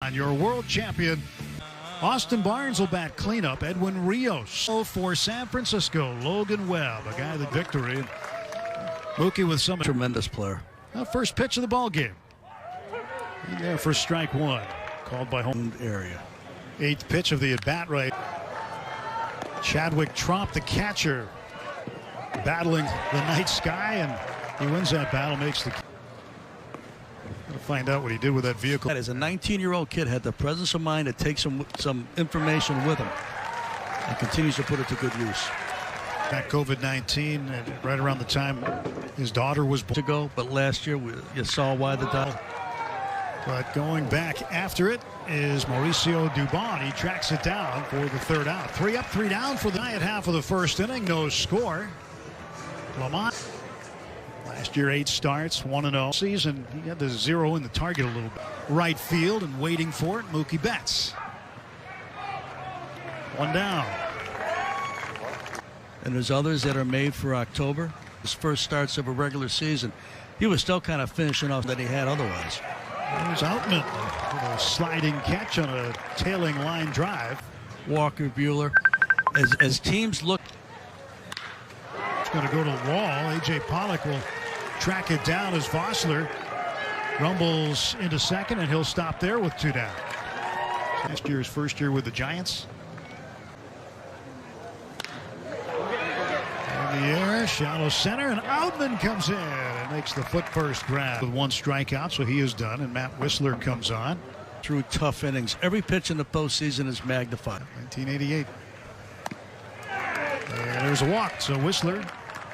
And your world champion, Austin Barnes, will bat cleanup. Edwin Rios for San Francisco. Logan Webb, a guy that victory. Mookie with some tremendous player. First pitch of the ball game. In there for strike one. Called by home area. Eighth pitch of the at bat right. Chadwick Tromp, the catcher, battling the night sky, and he wins that battle. Makes the. We'll find out what he did with that vehicle. That is a 19-year-old kid had the presence of mind to take some information with him, and continues to put it to good use. Got COVID-19 right around the time his daughter was born. To go, but last year you saw why the daughter. But going back after it is Mauricio Dubon. He tracks it down for the third out. 3 up, 3 down for the night half of the first inning. No score. Lamont. Last year 8 starts, 1-0 season. He had the 0 in the target a little bit. Right field and waiting for it. Mookie Betts. 1 down. And there's others that are made for October. His first starts of a regular season. He was still kind of finishing off that he had otherwise. There's Outman with a sliding catch on a tailing line drive. Walker Buehler. As teams look. It's going to go to the wall. A.J. Pollock will track it down as Vossler rumbles into second, and he'll stop there with 2 down. Last year's first year with the Giants. In the air, shallow center, and Outman comes in and makes the foot first grab with 1 strikeout, so he is done, and Matt Whistler comes on. Through tough innings. Every pitch in the postseason is magnified. 1988. And there's a walk, so Whistler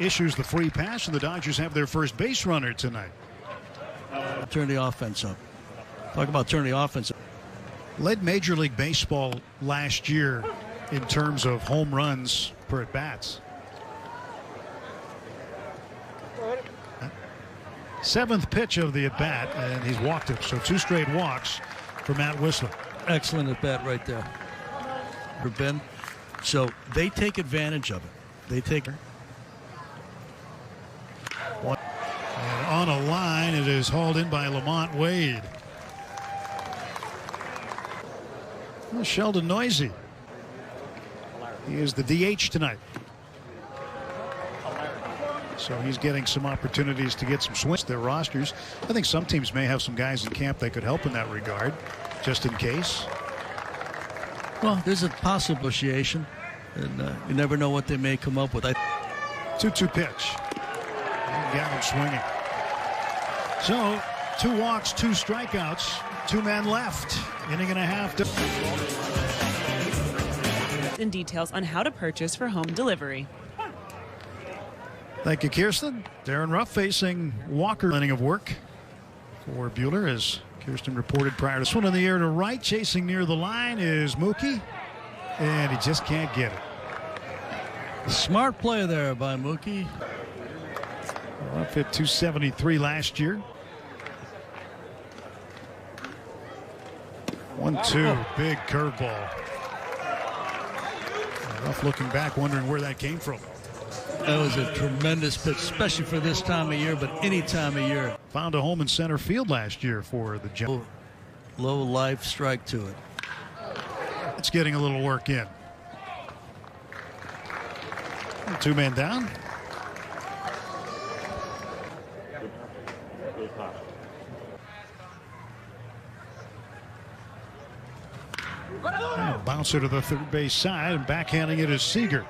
issues the free pass, and the Dodgers have their first base runner tonight. Turn the offense up. Talk about turn the offense up. Led Major League Baseball last year in terms of home runs per at bats. 7th pitch of the at bat, and he's walked it. So 2 straight walks for Matt Whistler. Excellent at bat right there for Ben. So they take advantage of it. They take her. And on a line, it is hauled in by Lamont Wade. Sheldon Noisy. He is the DH tonight. So he's getting some opportunities to get some swings to their rosters. I think some teams may have some guys in camp that could help in that regard, just in case. Well, there's a possible negotiation, and you never know what they may come up with. 2-2 pitch. And got him swinging. So 2 walks, 2 strikeouts, 2 men left. Inning and a half. And details on how to purchase for home delivery. Thank you, Kirsten. Darren Ruff facing Walker. Inning of work for Buehler, as Kirsten reported prior to this one. In the air to right, chasing near the line is Mookie, and he just can't get it. Smart play there by Mookie. Ruff hit 273 last year. 1-2, big curveball. Ruff looking back, wondering where that came from. That was a tremendous pitch, especially for this time of year, but any time of year. Found a home in center field last year for the Giants. Low life strike to it. It's getting a little work in. 2 men down. And bouncer to the third base side, and backhanding it is Seager.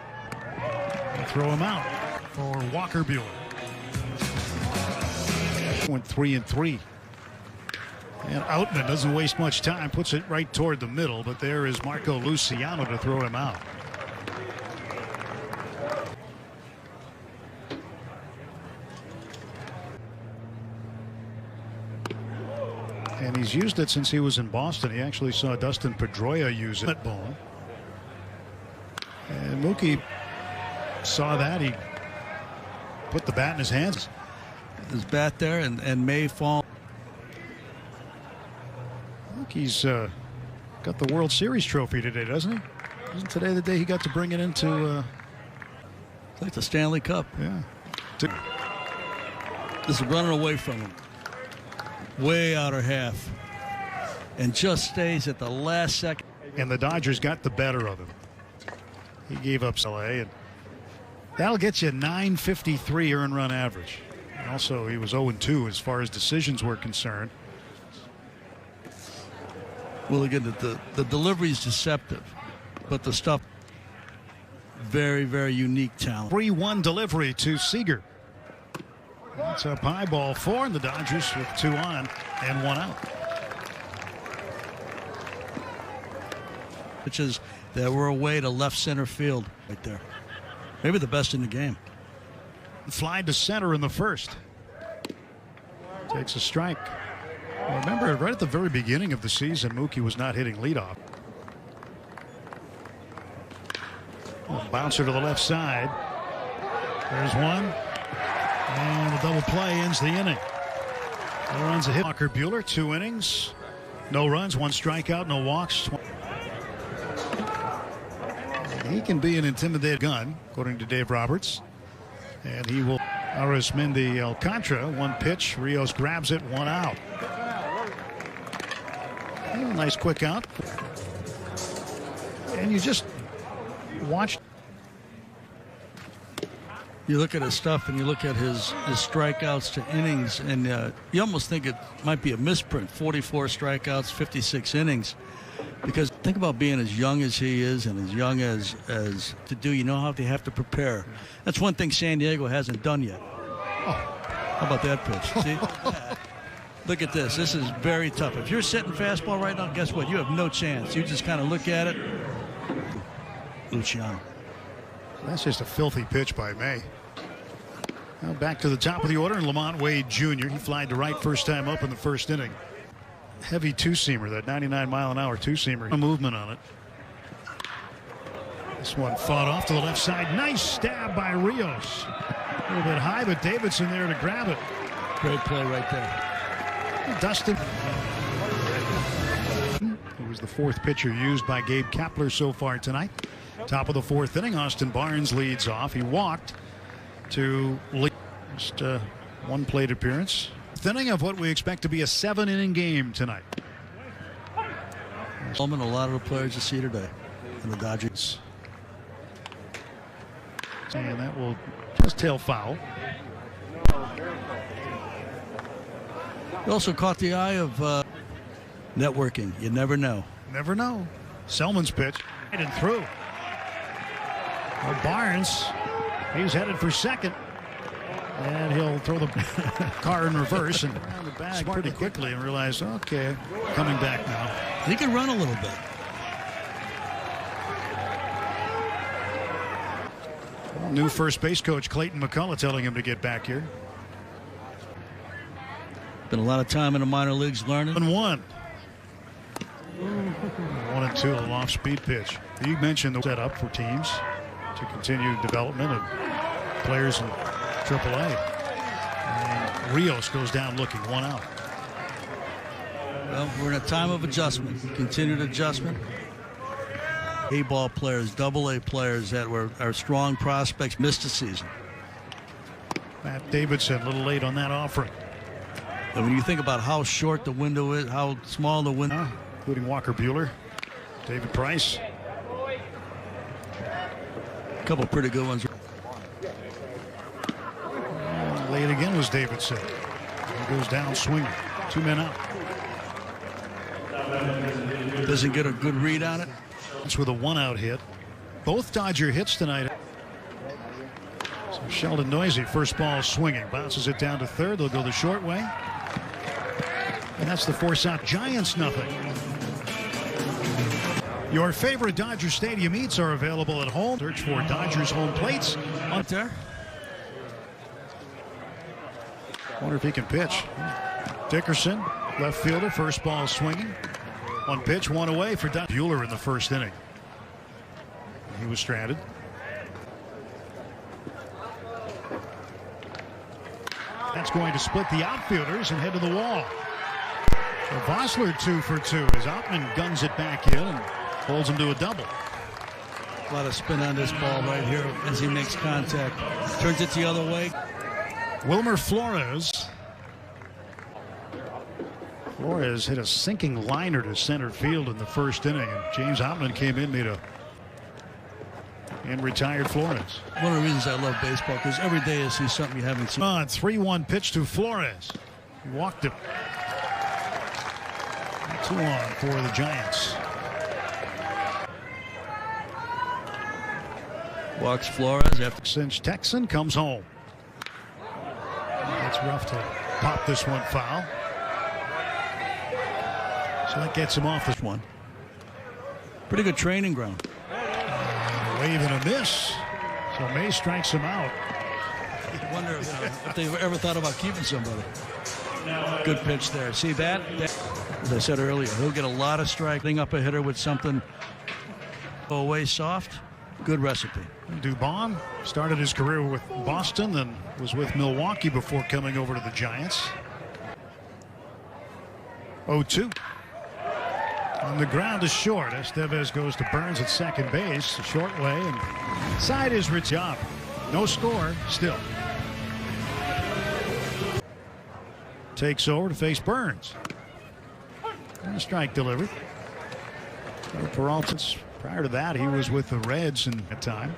Throw him out for Walker Buehler. Went 3-3. And Outman doesn't waste much time, puts it right toward the middle, but there is Marco Luciano to throw him out. And he's used it since he was in Boston. He actually saw Dustin Pedroia use it. Bone. And Mookie saw that. He put the bat in his hands. His bat there, and may fall. Look, he's got the World Series trophy today, doesn't he? Isn't today the day he got to bring it into It's like the Stanley Cup. yeah. This is running away from him. Way outer half. and just stays at the last second. And the Dodgers got the better of him. He gave up LA, and that'll get you 953 earned run average. And also, he was 0-2 as far as decisions were concerned. Well, again, the delivery is deceptive, but the stuff, very, very unique talent. 3-1 delivery to Seager. That's up high, ball 4, and the Dodgers with 2 on and 1 out. Pitches that were away to left center field right there. Maybe the best in the game. Fly to center in the first. Takes a strike. Well, remember, right at the very beginning of the season, Mookie was not hitting leadoff. Bouncer to the left side. There's one. And the double play ends the inning. No runs, a hit. Walker Buehler, 2 innings. No runs, 1 strikeout, no walks. He can be an intimidating gun, according to Dave Roberts. And he will. Arismendi Alcantara, 1 pitch. Rios grabs it, 1 out. Nice quick out. And you just watch. You look at his stuff and you look at his strikeouts to innings, and you almost think it might be a misprint. 44 strikeouts, 56 innings. Because think about being as young as he is and as young as to do. You know how they have to prepare. That's one thing San Diego hasn't done yet. Oh, how about that pitch? See? Look at this. This is very tough. If you're sitting fastball right now, guess what? You have no chance. You just kind of look at it. Luciano. That's just a filthy pitch by May. Now back to the top of the order, and Lamont Wade Jr. He flied to right first time up in the first inning. Heavy two-seamer, that 99-mile-an-hour two-seamer. A movement on it. This one fought off to the left side. Nice stab by Rios. A little bit high, but Davidson there to grab it. Great play right there. Dustin, who was the 4th pitcher used by Gabe Kapler so far tonight. Top of the 4th inning, Austin Barnes leads off. He walked to lead. Just 1 plate appearance. 5th inning of what we expect to be a 7-inning game tonight. A lot of the players you see today in the Dodgers. And that will just tail foul. It also caught the eye of networking. You never know. Never know. Selman's pitch. And through. Well, Barnes, he's headed for second. And he'll throw the car in reverse and around the bag pretty quickly and realize, okay, coming back now. He can run a little bit. Well, new first base coach Clayton McCullough telling him to get back here. Been a lot of time in the minor leagues learning. 1-1. 1-2, a little off-speed pitch. You mentioned the setup for teams to continue development of players in AAA. And Rios goes down looking, 1 out. Well, we're in a time of adjustment, continued adjustment. A-ball players, AA players that are strong prospects missed a season. Matt Davidson a little late on that offering. And when you think about how short the window is, how small the window, including Walker Buehler, David Price. A couple pretty good ones. And late again was Davidson. He goes down swinging. 2 men out. Doesn't get a good read on it. It's with a 1-out hit. Both Dodger hits tonight. So Sheldon Noisy, first ball swinging, bounces it down to third. They'll go the short way. And that's the force out. Giants nothing. Your favorite Dodger Stadium eats are available at home. Search for Dodgers home plates. Up there. Wonder if he can pitch. Dickerson, left fielder, first ball swinging. 1 pitch, 1 away for Buehler in the first inning. He was stranded. That's going to split the outfielders and head to the wall. So Vossler 2 for 2 as Outman guns it back in and holds him to a double. A lot of spin on this ball right here as he makes contact. Turns it the other way. Wilmer Flores Flores hit a sinking liner to center field in the first inning, and James Outman came in, and retired Flores. One of the reasons I love baseball, because every day I see something you haven't seen. On 3-1 pitch to Flores. He walked him. 2-on for the Giants. Walks Flores after. Since Texan comes home. It's rough to pop this one foul. So that gets him off this one. Pretty good training ground. Wave and a miss. So May strikes him out. I wonder if they've ever thought about keeping somebody. Good pitch there. See that? As I said earlier, he'll get a lot of striking up a hitter with something away soft. Good recipe. Dubon started his career with Boston and was with Milwaukee before coming over to the Giants. 0-2. On the ground is short. Estevez goes to Burns at second base. A short way, and side is rich up. No score still. Takes over to face Burns. And a strike delivered. Peralta, prior to that, he was with the Reds in that time.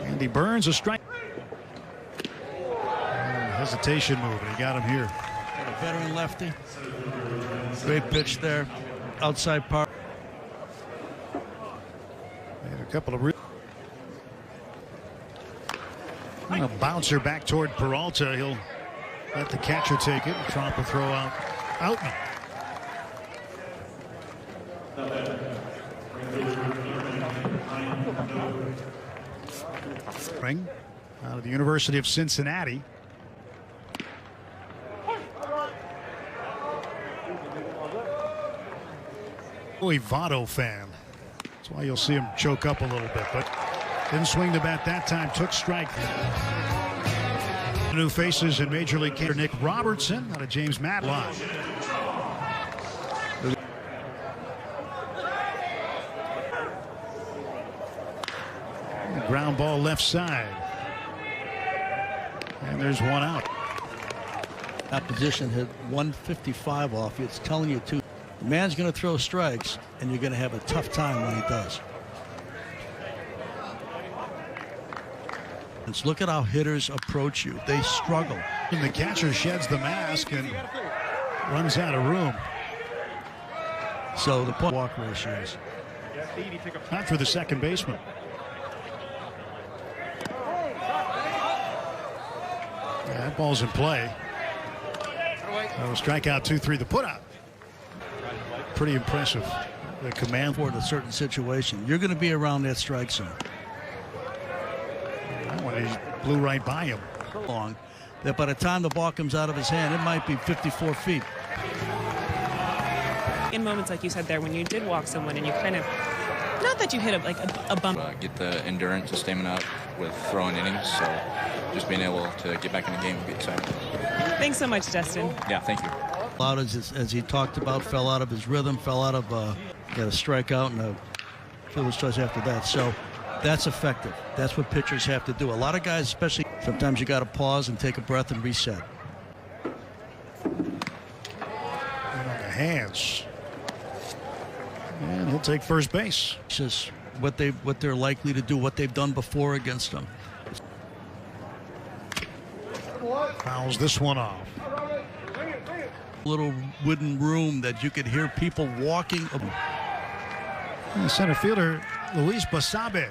Andy Burns, a strike. And hesitation move, and he got him here. A veteran lefty. Great pitch there. Outside part. And a couple of a bouncer back toward Peralta. He'll let the catcher take it. Trump will throw out Outman. Out of the University of Cincinnati. Votto fan. That's why you'll see him choke up a little bit, but didn't swing the bat that time. Took strike. New faces in Major League Career. Nick Robertson out of James Matlock. Ground ball left side. And there's one out. That position hit 155 off you. It's telling you to. The man's going to throw strikes, and you're going to have a tough time when he does. Let's look at how hitters approach you. They struggle. And the catcher sheds the mask and runs out of room. So the point walk ratios. Not for the second baseman. Yeah, that ball's in play. Strikeout 2-3. The put out. Pretty impressive. The command for a certain situation. You're going to be around that strike zone. That one, he blew right by him. Long that by the time the ball comes out of his hand, it might be 54 feet. In moments like you said there, when you did walk someone and you kind of, not that you hit a bump. Get the endurance and stamina up with throwing innings. So just being able to get back in the game and be excited. Thanks so much, Dustin. Yeah, thank you. Out as he talked about, fell out of his rhythm, fell out of got a strikeout and a fielder's choice after that. So that's effective. That's what pitchers have to do. A lot of guys, especially, sometimes you got to pause and take a breath and reset. And on the hands, and he'll take first base. It's just what they're likely to do, what they've done before against them. Fouls this one off. Little wooden room that you could hear people walking. And the center fielder Luis Basabe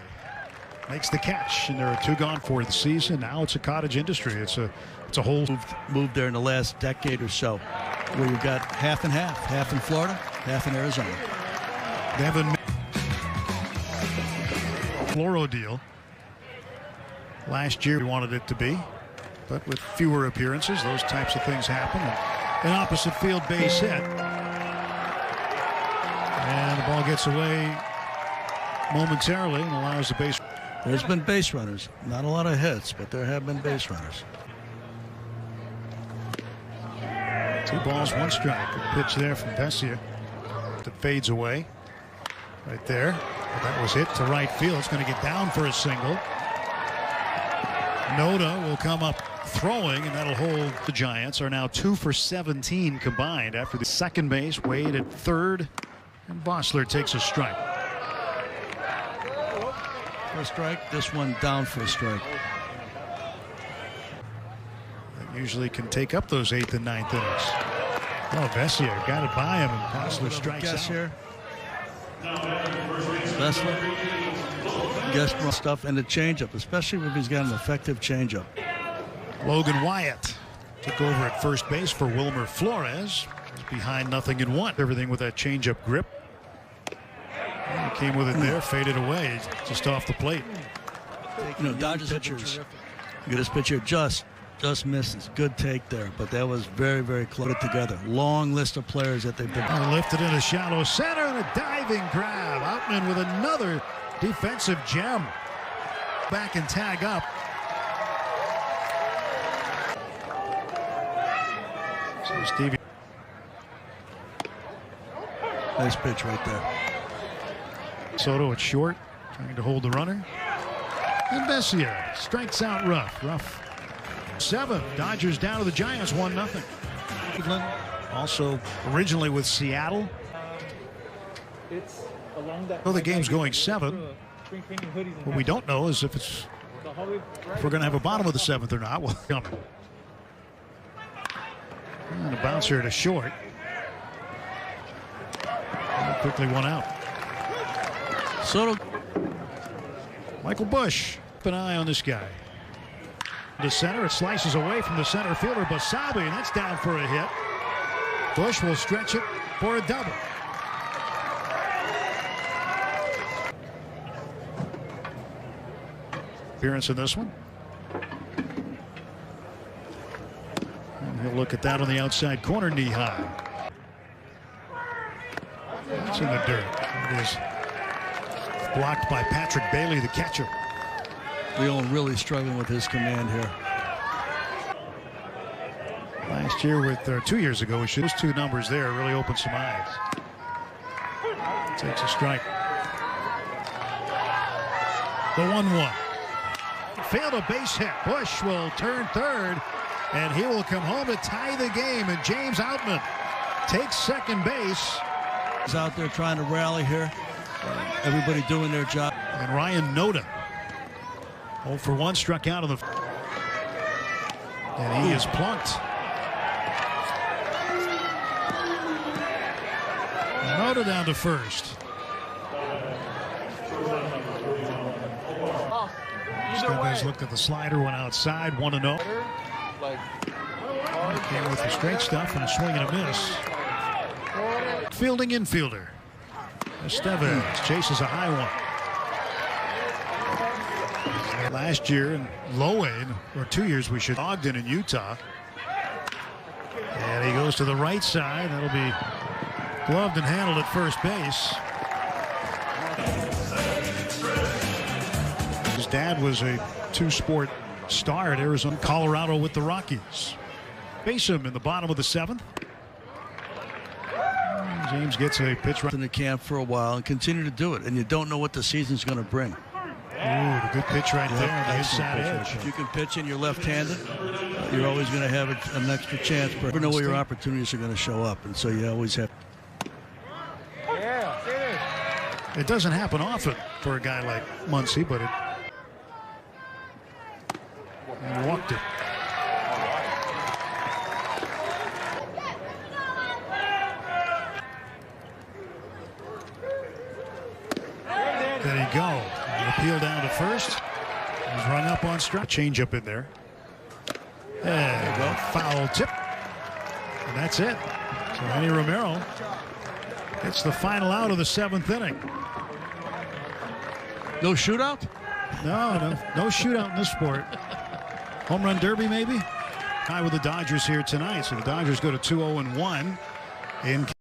makes the catch, and there are 2 gone for the season. Now it's a cottage industry. It's a whole moved there in the last decade or so, where you've got half and half in Florida, half in Arizona. Devin Floro deal. Last year we wanted it to be, but with fewer appearances, those types of things happen. An opposite field base hit. And the ball gets away momentarily and allows the base. There's been base runners. Not a lot of hits, but there have been base runners. 2 balls, 1 strike. Good pitch there from Vesia. That fades away. Right there. That was hit to right field. It's going to get down for a single. Noda will come up throwing, and that'll hold. The Giants are now 2 for 17 combined after the second base. Wade at third, and Bossler takes a strike. For a strike, this one down for a strike. That usually can take up those 8th and 9th innings. Oh, Vesia got it by him, and Bossler strikes out. Here. Vesia. Guess stuff and the changeup, especially if he's got an effective changeup. Logan Wyatt took over at first base for Wilmer Flores. He's behind 0-1. Everything with that changeup grip. And he came with it there, faded away, just off the plate. You know, Dodgers pitchers. Look at this pitcher, just misses. Good take there, but that was very, very close. Put it together. Long list of players that they've been. Lifted into shallow center and a diving grab. Outman with another defensive gem. Back and tag up. So Stevie. Nice pitch right there. Soto at short, trying to hold the runner. And Vesia strikes out Ruff. 7. Dodgers down to the Giants 1-0. Cleveland also originally with Seattle. Well, the game's going 7. What we don't know is if we're going to have a bottom of the 7th or not. Well, coming. And a bouncer to short. And quickly one out. Soto. Michael Busch. Keep an eye on this guy. To center, it slices away from the center fielder Basabe, and that's down for a hit. Busch will stretch it for a double. Appearance in this one. And he'll look at that on the outside corner, knee high. It's in the dirt. It is blocked by Patrick Bailey, the catcher. Leon really struggling with his command here. Last year with 2 years ago, those 2 numbers there really opened some eyes. Takes a strike. The 1-1. Failed a base hit. Busch will turn third, and he will come home to tie the game. And James Outman takes second base. He's out there trying to rally here. Everybody doing their job. And Ryan Noda, 0 for 1, struck out of the. And he is plunked. Noda down to first. Estevez looked at the slider, went outside, 1-0. Came with the straight stuff and a swing and a miss. Fielding infielder. Estevez chases a high one. Last year in Low A, or 2 years we should, Ogden in Utah. And he goes to the right side. That'll be gloved and handled at first base. His dad was a 2-sport star at Arizona, Colorado with the Rockies. Face him in the bottom of the 7th. James gets a pitch right in the camp for a while and continue to do it, and you don't know what the season's going to bring. Ooh, the good pitch right there on the inside edge. If you can pitch and you're left-handed, you're always going to have an extra chance. But you never know where your opportunities are going to show up, and so you always have. It doesn't happen often for a guy like Muncy, but it walked it. There you go. Appeal down to first. He's rung up on strike. Change up in there. There you go. Foul tip. And that's it. So Manny Romero gets the final out of the 7th inning. No shootout? No shootout in this sport. Home run derby, maybe? High with the Dodgers here tonight. So the Dodgers go to 2-0-1 in